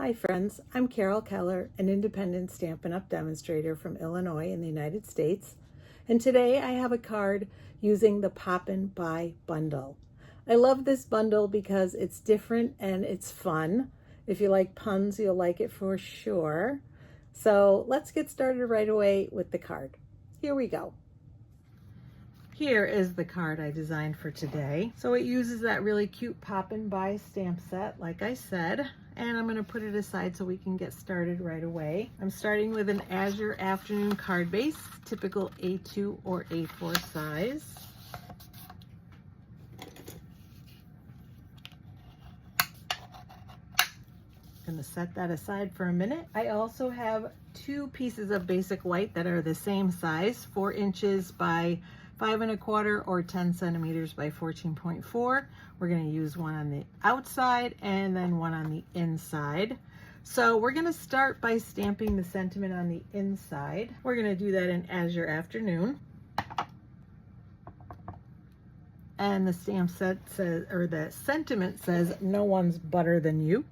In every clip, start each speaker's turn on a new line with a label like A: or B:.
A: Hi friends, I'm Carol Keller, an independent Stampin' Up! Demonstrator from Illinois in the United States, and today I have a card using the Poppin by bundle. I love this bundle because it's different and it's fun. If you like puns, you'll like it for sure. So let's get started right away with the card. Here we go. Here is the card I designed for today. So it uses that really cute Poppin by stamp set, like I said, and I'm going to put it aside so we can get started right away. I'm starting with an Azure Afternoon card base, typical A2 or A4 size. I'm going to set that aside for a minute. I also have two pieces of basic white that are the same size, 4 inches by 5 1/4 or 10 centimeters by 14.4. We're going to use one on the outside and then one on the inside. So we're going to start by stamping the sentiment on the inside. We're going to do that in Azure Afternoon. And the stamp set says, or the sentiment says, "No one's better than you."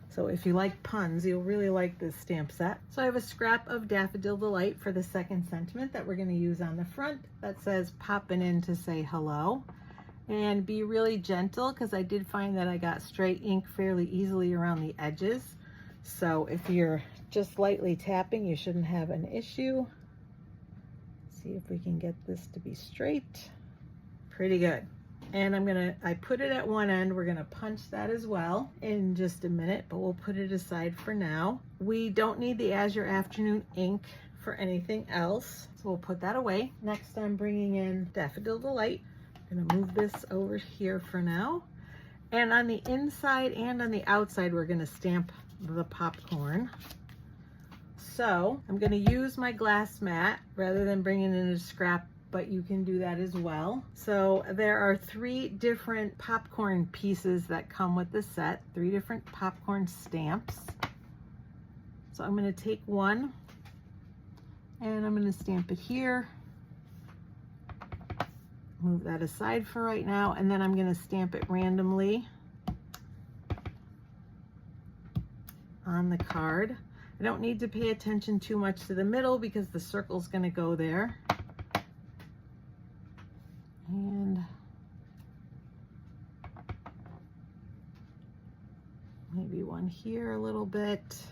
A: So if you like puns, you'll really like this stamp set. So I have a scrap of Daffodil Delight for the second sentiment that we're going to use on the front that says "Poppin' in to say hello." And be really gentle, because I did find that I got stray ink fairly easily around the edges. So if you're just lightly tapping, you shouldn't have an issue. Let's see if we can get this to be straight. Pretty good. And I put it at one end. We're gonna punch that as well in just a minute, but we'll put it aside for now. We don't need the Azure Afternoon ink for anything else, so we'll put that away. Next, I'm bringing in Daffodil Delight. I'm gonna move this over here for now. And on the inside and on the outside, we're gonna stamp the popcorn. So I'm gonna use my glass mat rather than bringing in a scrap, but you can do that as well. So there are 3 different popcorn pieces that come with the set, 3 different popcorn stamps. So I'm going to take one and I'm going to stamp it here. Move that aside for right now, and then I'm going to stamp it randomly on the card. I don't need to pay attention too much to the middle because the circle's going to go there. And maybe one here a little bit,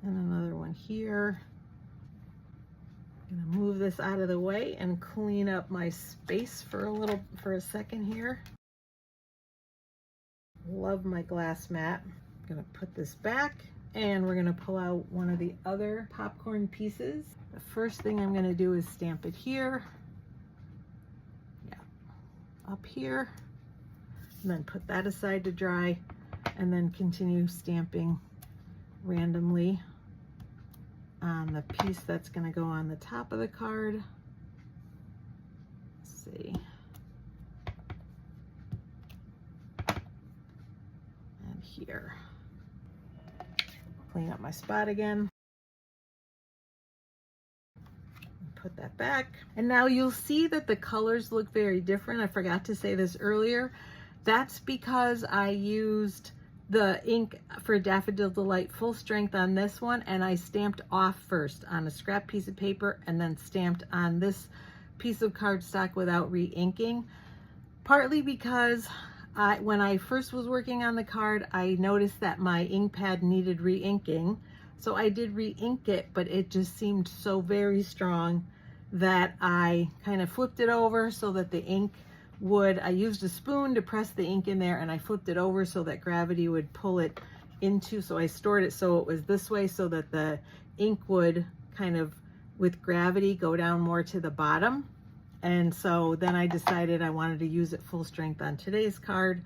A: and another one here. I'm gonna move this out of the way and clean up my space for a second here. Love my glass mat. I'm gonna put this back, and we're gonna pull out one of the other popcorn pieces. The first thing I'm gonna do is stamp it here. Up here, and then put that aside to dry, and then continue stamping randomly on the piece that's going to go on the top of the card. Let's see. And here. Clean up my spot again. Put that back, and now you'll see that the colors look very different. I forgot to say this earlier. That's because I used the ink for Daffodil Delight full strength on this one, and I stamped off first on a scrap piece of paper and then stamped on this piece of cardstock without re-inking, partly because when I first was working on the card, I noticed that my ink pad needed re-inking. So I did re-ink it, but it just seemed so very strong that I kind of flipped it over so that the ink would, I used a spoon to press the ink in there, and I flipped it over so that gravity would pull it into, so I stored it so it was this way so that the ink would kind of, with gravity, go down more to the bottom. And so then I decided I wanted to use it full strength on today's card.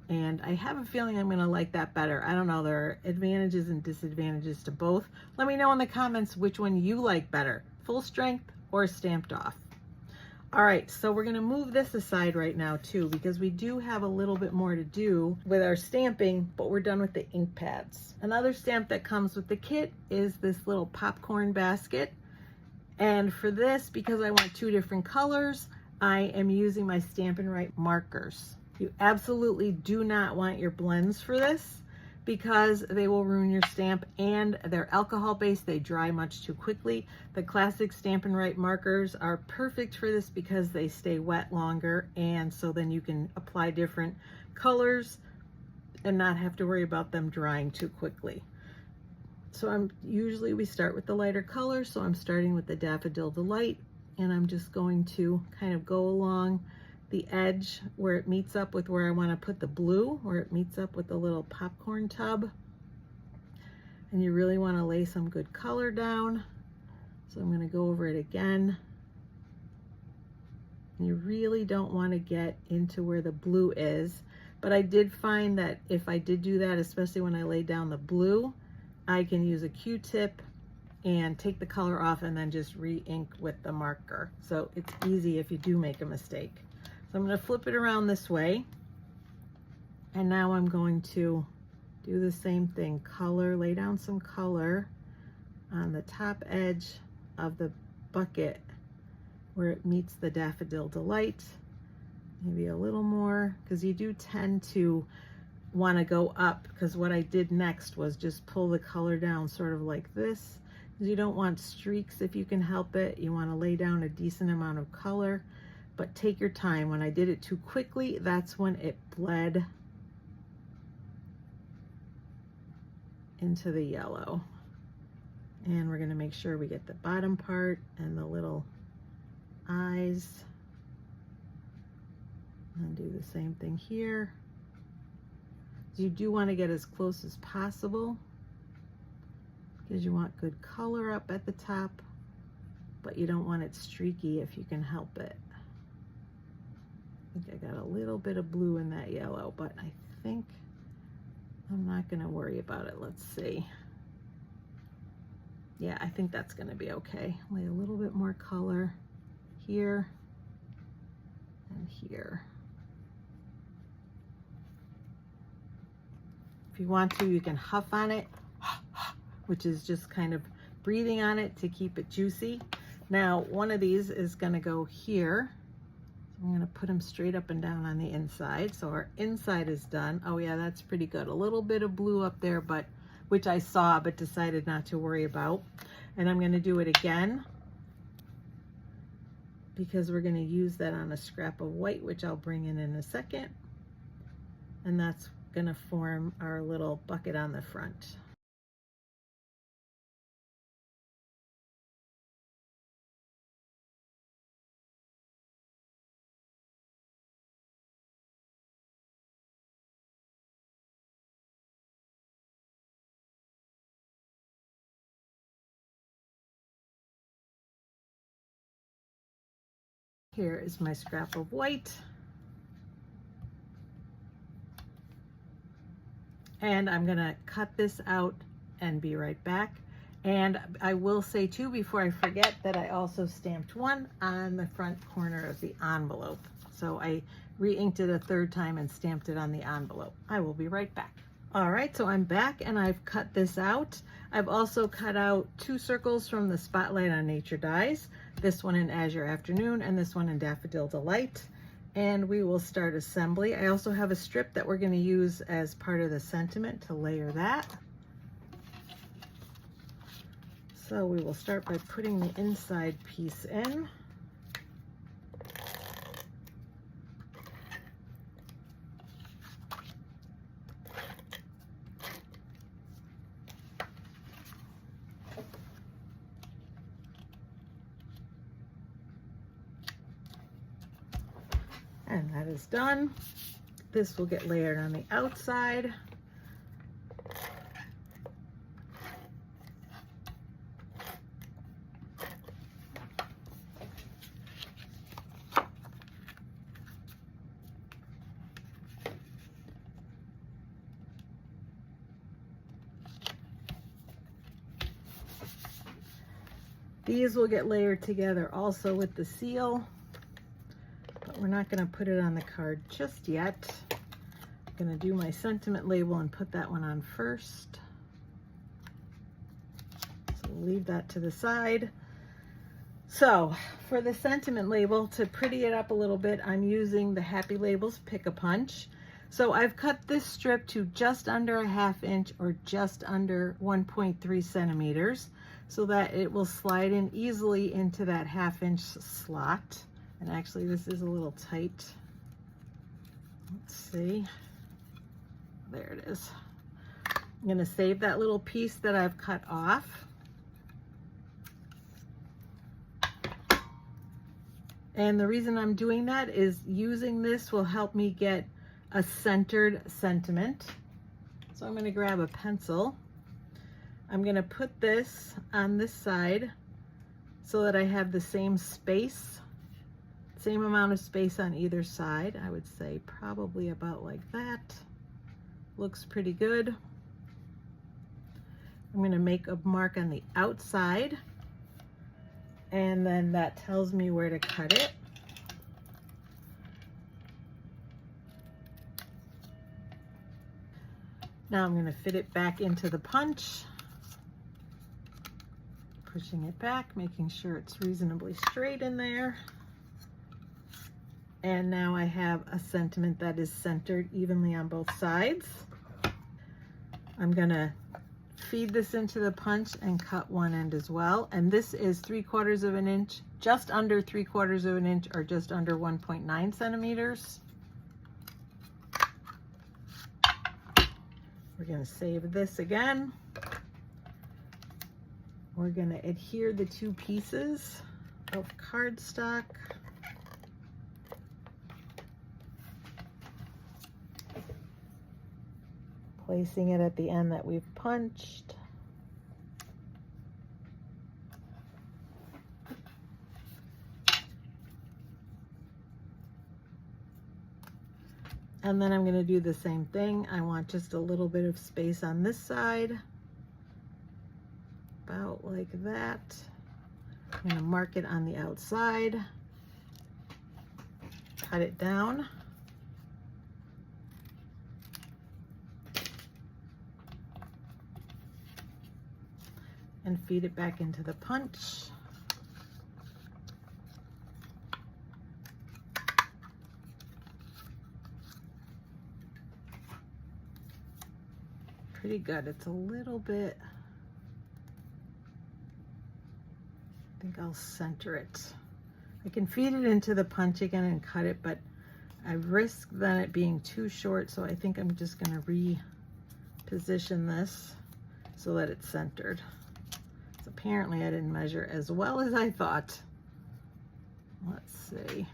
A: And I have a feeling I'm going to like that better. I don't know, there are advantages and disadvantages to both. Let me know in the comments which one you like better, full strength or stamped off. All right, so we're going to move this aside right now too, because we do have a little bit more to do with our stamping, but we're done with the ink pads. Another stamp that comes with the kit is this little popcorn basket. And for this, because I want 2 different colors, I am using my Stampin' Up! Markers. You absolutely do not want your blends for this because they will ruin your stamp, and they're alcohol based. They dry much too quickly. The classic Stampin' Right markers are perfect for this because they stay wet longer, and so then you can apply different colors and not have to worry about them drying too quickly. So usually we start with the lighter color, so I'm starting with the Daffodil Delight, and I'm just going to kind of go along the edge where it meets up with where I want to put the blue, where it meets up with the little popcorn tub. And you really want to lay some good color down. So I'm going to go over it again. And you really don't want to get into where the blue is, but I did find that if I did do that, especially when I lay down the blue, I can use a Q-tip and take the color off and then just re-ink with the marker. So it's easy if you do make a mistake. So I'm going to flip it around this way, and now I'm going to do the same thing. Color, lay down some color on the top edge of the bucket where it meets the Daffodil Delight. Maybe a little more, because you do tend to want to go up, because what I did next was just pull the color down sort of like this. You don't want streaks if you can help it. You want to lay down a decent amount of color, but take your time. When I did it too quickly, that's when it bled into the yellow. And we're going to make sure we get the bottom part and the little eyes, and do the same thing here. You do want to get as close as possible because you want good color up at the top, but you don't want it streaky if you can help it. I think I got a little bit of blue in that yellow, but I think I'm not going to worry about it. Let's see. Yeah, I think that's going to be okay. Lay a little bit more color here and here. If you want to, you can huff on it, which is just kind of breathing on it to keep it juicy. Now, one of these is going to go here. I'm going to put them straight up and down on the inside. So our inside is done. Oh yeah, that's pretty good. A little bit of blue up there, but which I saw but decided not to worry about. And I'm going to do it again because we're going to use that on a scrap of white, which I'll bring in a second. And that's going to form our little bucket on the front. Here is my scrap of white. And I'm gonna cut this out and be right back. And I will say too, before I forget, that I also stamped one on the front corner of the envelope. So I re-inked it a third time and stamped it on the envelope. I will be right back. All right, so I'm back and I've cut this out. I've also cut out 2 circles from the Spotlight on Nature dies. This one in Azure Afternoon and this one in Daffodil Delight. And we will start assembly. I also have a strip that we're going to use as part of the sentiment to layer that. So we will start by putting the inside piece in. And that is done. This will get layered on the outside. These will get layered together also with the seal. We're not going to put it on the card just yet. I'm going to do my sentiment label and put that one on first. So we'll leave that to the side. So for the sentiment label, to pretty it up a little bit, I'm using the Happy Labels Pick-a-Punch. So I've cut this strip to just under a 1/2 inch or just under 1.3 centimeters so that it will slide in easily into that 1/2 inch slot. And actually this is a little tight. Let's see. There it is. I'm going to save that little piece that I've cut off. And the reason I'm doing that is using this will help me get a centered sentiment. So I'm going to grab a pencil. I'm going to put this on this side so that I have the same space, same amount of space on either side. I would say probably about like that. Looks pretty good. I'm going to make a mark on the outside, and then that tells me where to cut it. Now I'm going to fit it back into the punch, pushing it back, making sure it's reasonably straight in there. And now I have a sentiment that is centered evenly on both sides. I'm going to feed this into the punch and cut one end as well. And this is 3/4 of an inch, just under 3/4 of an inch, or just under 1.9 centimeters. We're going to save this again. We're going to adhere the two pieces of cardstock. Placing it at the end that we've punched. And then I'm going to do the same thing. I want just a little bit of space on this side, about like that. I'm going to mark it on the outside, cut it down. And feed it back into the punch. Pretty good. It's a little bit, I think I'll center it. I can feed it into the punch again and cut it, but I risk then it being too short, so I think I'm just going to reposition this so that it's centered. Apparently I didn't measure as well as I thought. Let's see.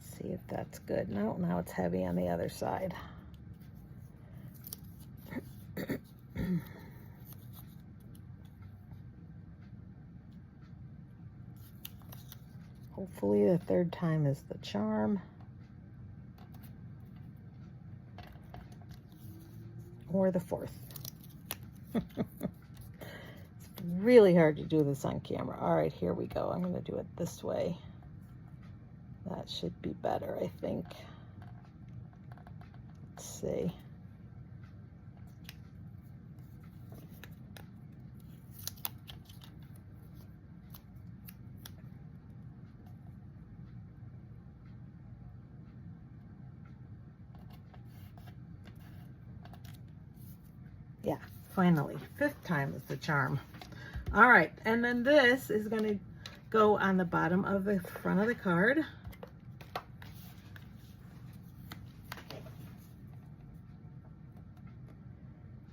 A: See if that's good. No, now it's heavy on the other side. Hopefully the third time is the charm. Or the fourth. It's really hard to do this on camera. All right, here we go. I'm going to do it this way. That should be better, I think. Let's see. Yeah, finally, 5th time is the charm. All right, and then this is going to go on the bottom of the front of the card.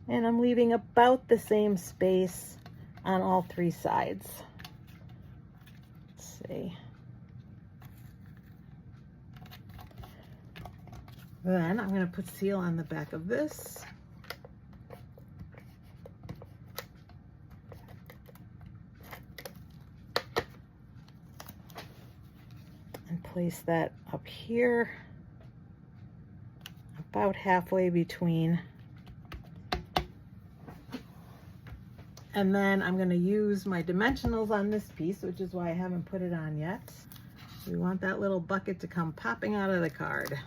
A: And I'm leaving about the same space on all 3 sides. Let's see. Then I'm going to put seal on the back of this. Place that up here, about halfway between. And then I'm going to use my dimensionals on this piece, which is why I haven't put it on yet. We want that little bucket to come popping out of the card.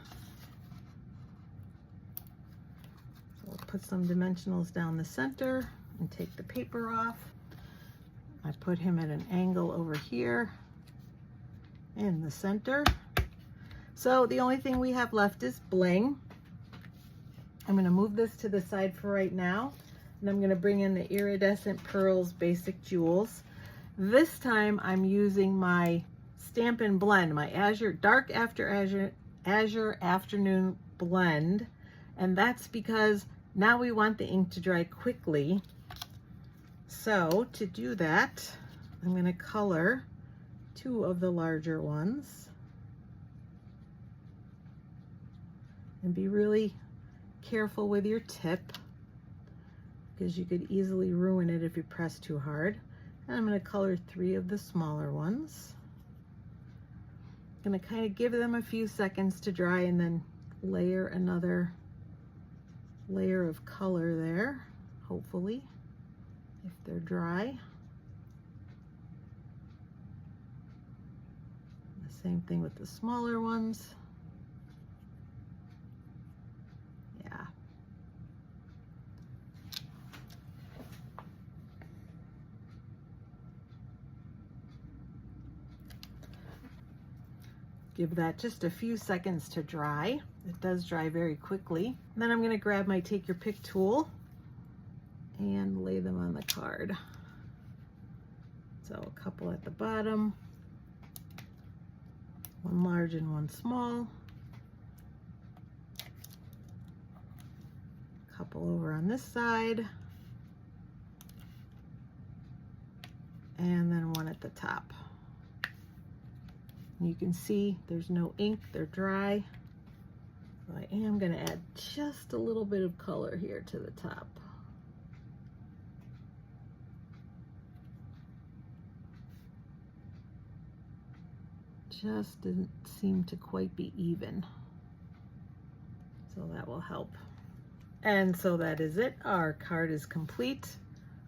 A: So we'll put some dimensionals down the center and take the paper off. I put him at an angle over here in the center. So the only thing we have left is bling. I'm going to move this to the side for right now, and I'm going to bring in the Iridescent Pearls Basic Jewels. This time I'm using my Stampin' Blend, my Dark Azure Afternoon Blend, and that's because now we want the ink to dry quickly. So to do that, I'm going to color 2 of the larger ones, and be really careful with your tip because you could easily ruin it if you press too hard. And I'm going to color 3 of the smaller ones. I'm going to kind of give them a few seconds to dry and then layer another layer of color there, hopefully, if they're dry. The same thing with the smaller ones. Yeah. Give that just a few seconds to dry. It does dry very quickly. And then I'm going to grab my Take Your Pick tool and lay them on the card. So a couple at the bottom, 1 large and 1 small. A couple over on this side. And then 1 at the top. You can see there's no ink, they're dry. So I am going to add just a little bit of color here to the top. Just didn't seem to quite be even. So that will help. And so that is it. Our card is complete.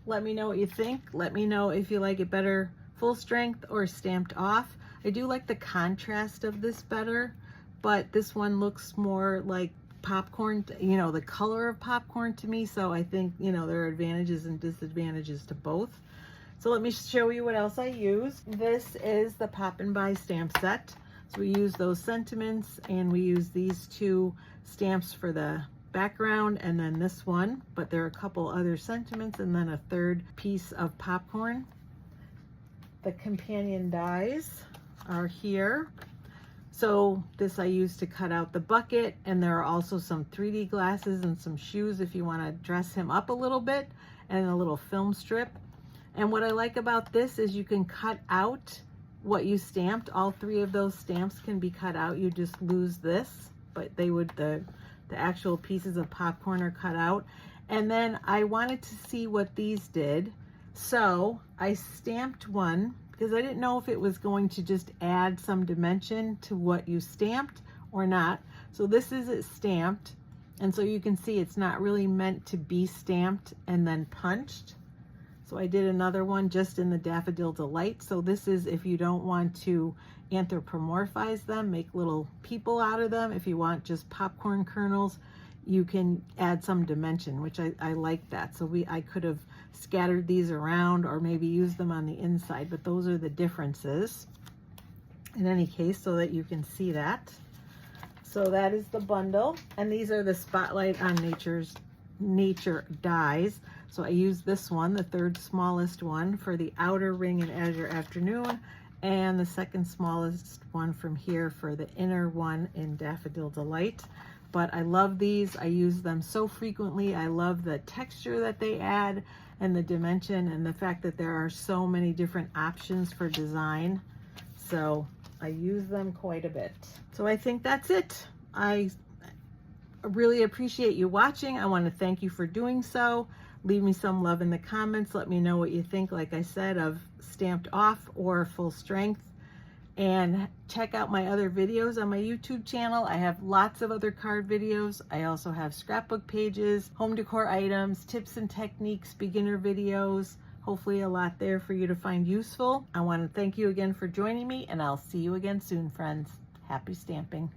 A: Let me know what you think. Let me know if you like it better full strength or stamped off. I do like the contrast of this better, but this one looks more like popcorn, you know, the color of popcorn to me. So I think, you know, there are advantages and disadvantages to both. So let me show you what else I use. This is the Poppin by stamp set. So we use those sentiments and we use these 2 stamps for the background and then this one, but there are a couple other sentiments and then a 3rd piece of popcorn. The companion dies are here. So this I use to cut out the bucket, and there are also some 3D glasses and some shoes if you want to dress him up a little bit, and a little film strip. And what I like about this is you can cut out what you stamped. All 3 of those stamps can be cut out. You just lose this, but they would, the actual pieces of popcorn are cut out. And then I wanted to see what these did. So I stamped one because I didn't know if it was going to just add some dimension to what you stamped or not. So this is it stamped. And so you can see it's not really meant to be stamped and then punched. So I did another one just in the Daffodil Delight. So this is if you don't want to anthropomorphize them, make little people out of them. If you want just popcorn kernels, you can add some dimension, which I like that. So I could have scattered these around or maybe use them on the inside, but those are the differences in any case so that you can see that. So that is the bundle, and these are the Spotlight on Nature dies. So I use this one, the 3rd smallest one, for the outer ring in Azure Afternoon, and the 2nd smallest one from here for the inner one in Daffodil Delight. But I love these. I use them so frequently. I love the texture that they add and the dimension and the fact that there are so many different options for design. So I use them quite a bit. So I think that's it. I really appreciate you watching. I want to thank you for doing so. Leave me some love in the comments. Let me know what you think, like I said, of stamped off or full strength. And check out my other videos on my YouTube channel. I have lots of other card videos. I also have scrapbook pages, home decor items, tips and techniques, beginner videos. Hopefully a lot there for you to find useful. I want to thank you again for joining me, and I'll see you again soon, friends. Happy stamping.